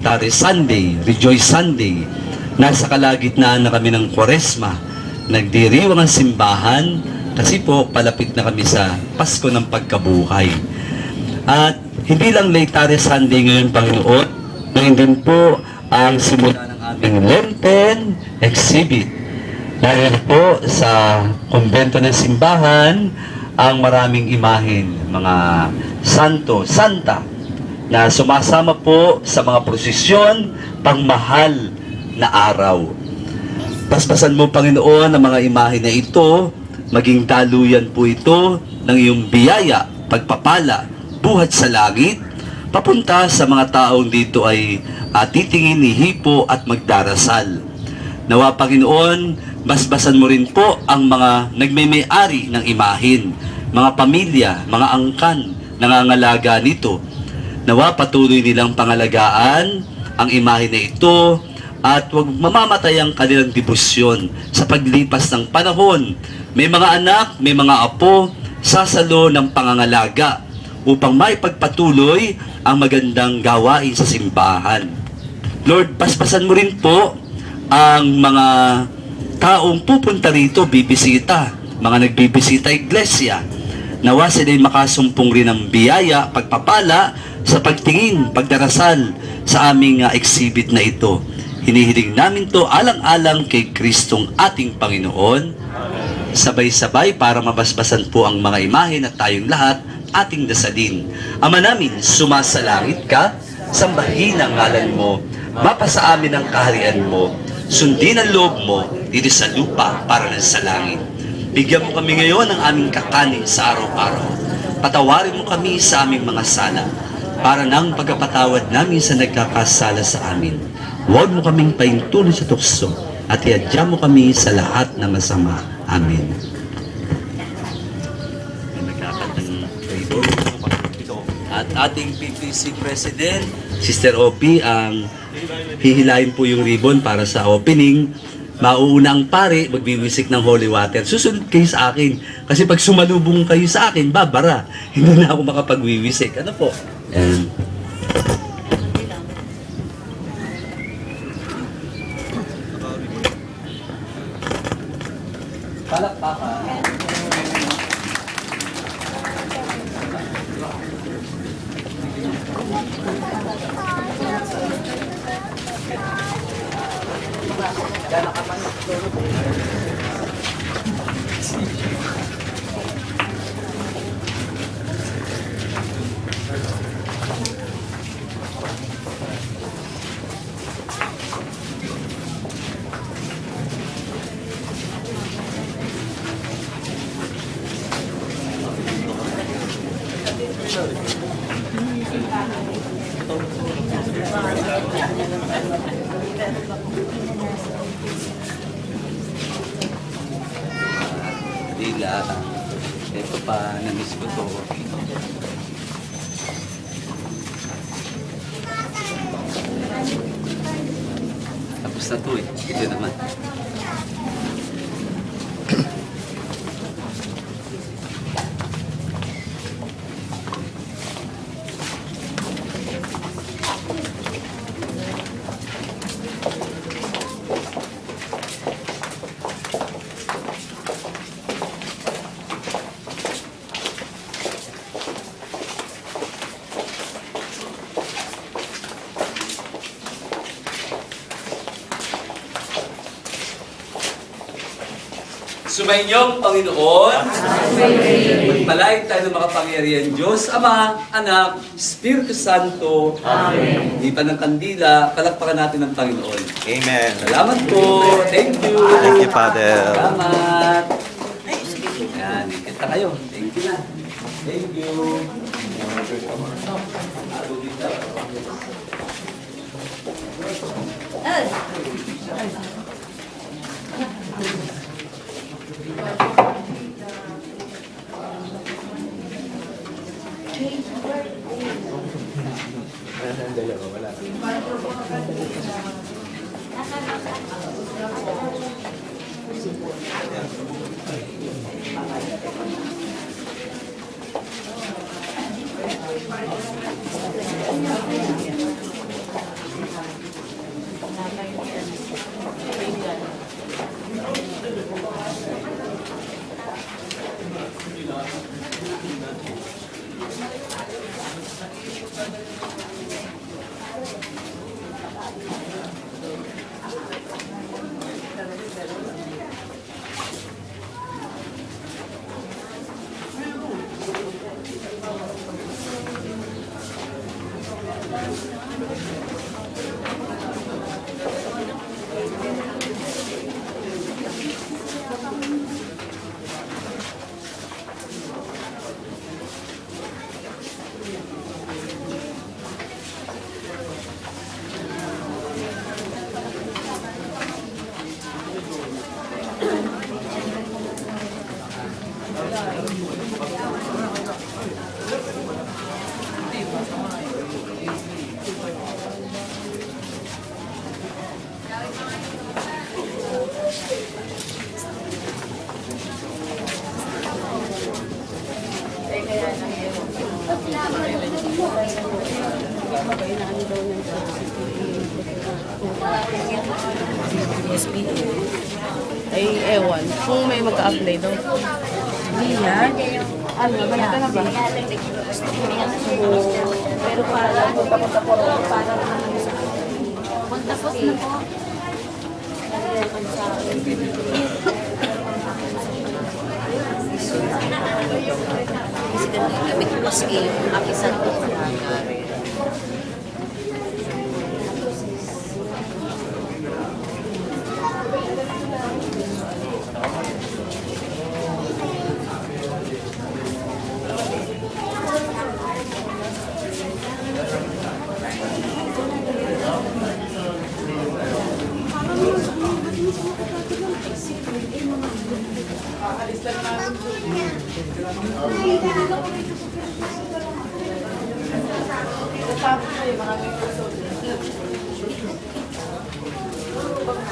Tari Sunday, Rejoice Sunday. Nasa kalagitnaan na kami ng Kwaresma. Nagdiriwang ang simbahan kasi po palapit na kami sa Pasko ng Pagkabuhay. At hindi lang Laetare Sunday ngayon, Panginoon, ngayon din po ang simula ng aming Lenten exhibit. Dahil po sa kumbento ng simbahan, ang maraming imahen, mga santo, santa, na sumasama po sa mga prosesyon pangmahal na araw. Paspasan mo, Panginoon, ang mga imahe na ito, maging daluyan po ito ng iyong biyaya, pagpapala, buhat sa langit, papunta sa mga taong dito ay titingin, hihipo at magdarasal. Nawa, Panginoon, basbasan mo rin po ang mga nagmemay-ari ng imahin, mga pamilya, mga angkan, nangangalaga nito. Nawa patuloy nilang pangalagaan ang imahe na ito at huwag mamamatay ang kanilang debosyon sa paglipas ng panahon. May mga anak, may mga apo, sasalo ng pangangalaga upang maipagpatuloy ang magandang gawain sa simbahan. Lord, paspasan mo rin po ang mga taong pupunta rito, bibisita, mga nagbibisita iglesia. Nawa sila'y makasumpong rin ng biyaya, pagpapala, sa pagtingin, pagdarasal sa aming exhibit na ito. Hinihiling namin to alang-alang kay Kristong ating Panginoon. Sabay-sabay para mabasbasan po ang mga imahe na tayong lahat ating dasalin. Ama namin, sumasalangit ka, sambahin ang ngalan mo, mapasa amin ang kaharian mo, sundin ang loob mo dito sa lupa para na sa langit. Bigyan mo kami ngayon ng aming kakanin sa araw-araw. Patawarin mo kami sa aming mga sala, para nang pagkapatawad namin sa nagkakasala sa amin. Huwag mo kaming paintulot sa tukso at iadya mo kami sa lahat ng masama. Amen. At ating PPC President, Sister Opie, ang hihilahin po yung ribbon para sa opening. Mauuna ang pare, magbiwisik ng holy water. Susunod kayo sa akin. Kasi pag sumalubong kayo sa akin, babara. Hindi na ako makapagwiwisik. Ano po? And palakpakan. Dila, ito pa, na-miss ko to. Tapos na to eh, ito naman. Sumainyong Panginoon, magpalain tayo ng makapangyarihan Diyos, Ama, Anak, Espiritu Santo. Amen. Lipan ng kandila, palakpakan natin ng Panginoon. Amen. Salamat po. Thank you. Thank you, Father. Salamat. Yan, ikita kayo. Thank you na. Thank you. SPO. Ay, ewan. Kung may mag-a-apply daw. Hindi yan. Ano, balita na ba? Pero para punta-punta po para naman sa punta po na po. Kasi gamit ko kasi yung apisan ko talaga.